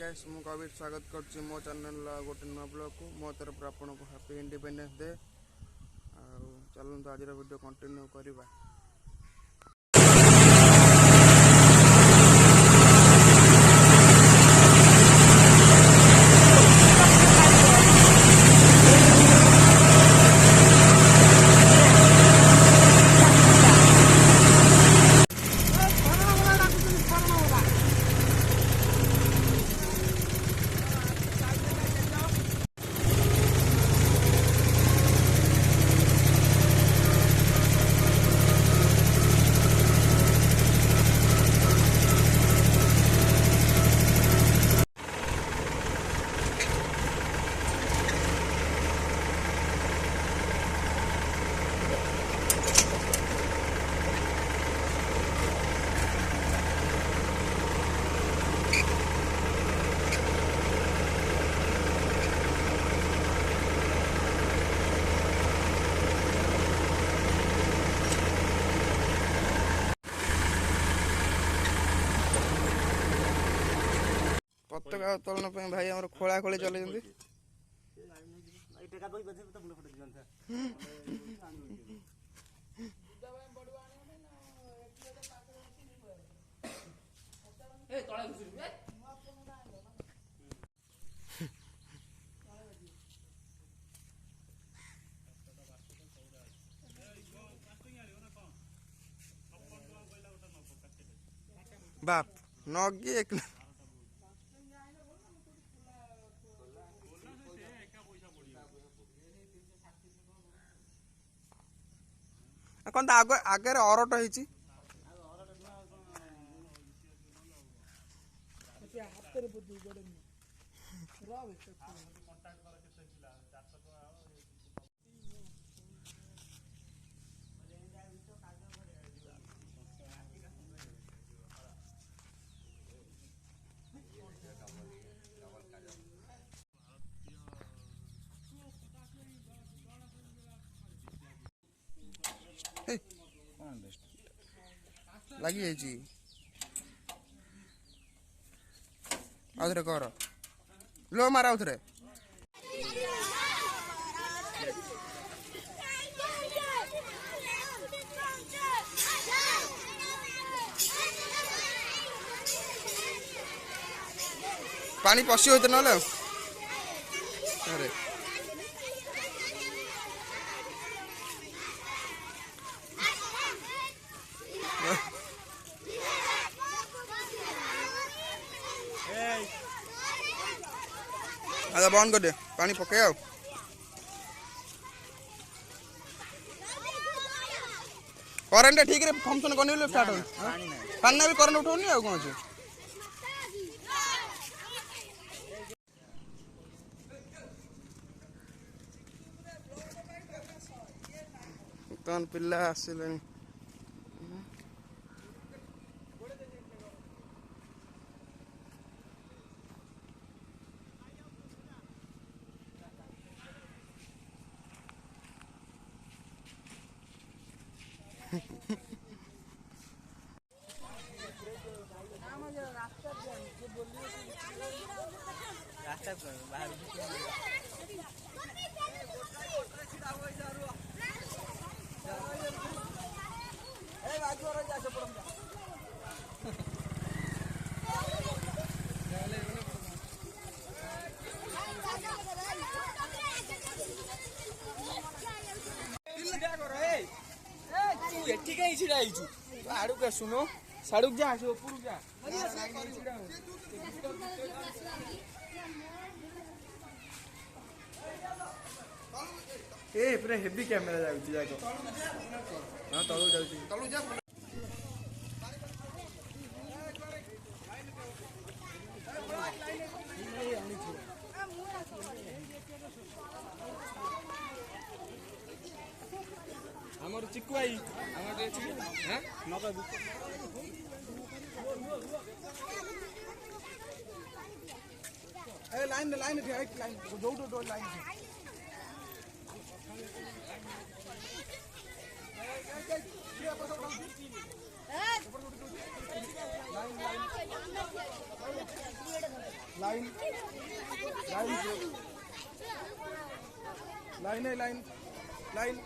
Guys मु कविर स्वागत करछि मो चैनल गोटे नुआ ब्लॉग को मो तरफ आपन को हैप्पी इंडिपेंडेंस डे आ चलନ୍ତୁ आज वीडियो कंटिन्यू करबा। पताका उत्तोलन भाई आम खोला खोली चल बाप नगी एक कौन आगे अरट होती लगी आउथरे कर लो मार आउथरे पानी पशी होते ना अरे बंद कर दे पानी पके आओ करेंट ठीक रे फंक्शन करने स्टार्ट हो पानी भी करेंट उठाउनी आ कौन अछि तन पिल्ला आसिले आड़ू के सुनो साड़ू जा ए पूरा हेवी कैमरा जाउची जाको हां तळू जाउची तळू जा हमर चिक्कू आई हमर हैं नका ए लाइन एक लाइन दो line line line line line line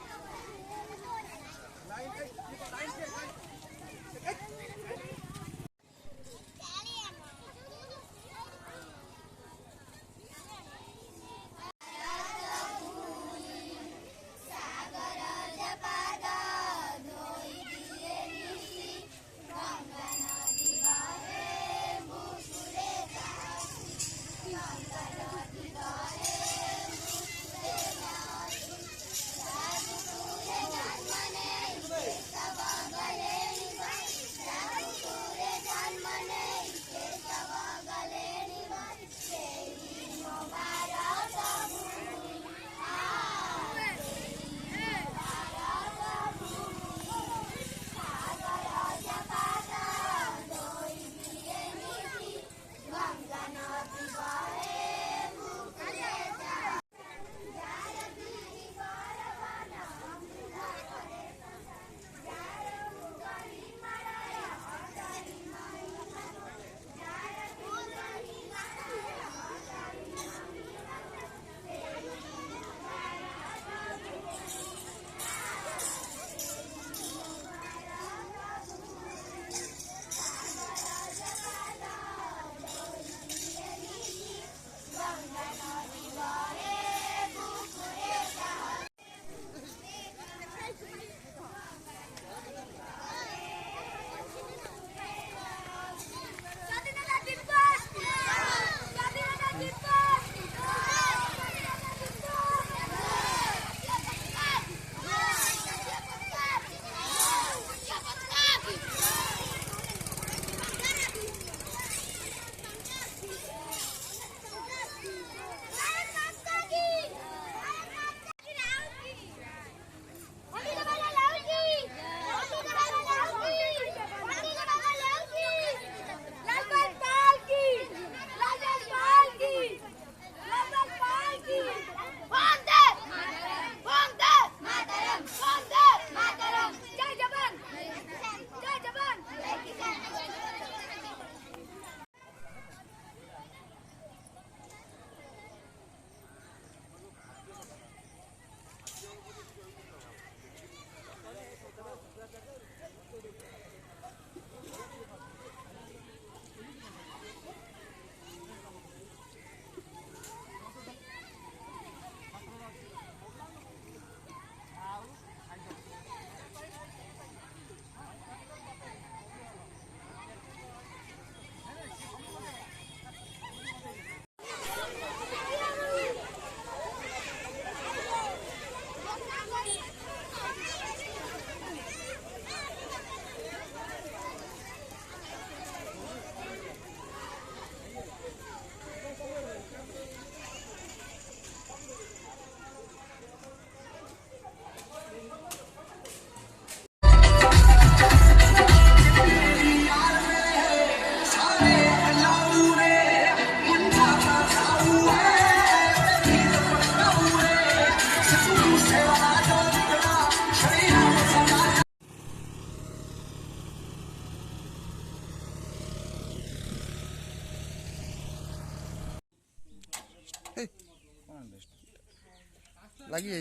लगी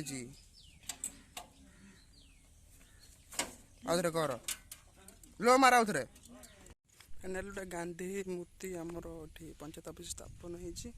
आउे कर लो मार आउे फाइनाल गोटे गांधी मूर्ति आमर पंचायत ऑफिस स्थापन होती।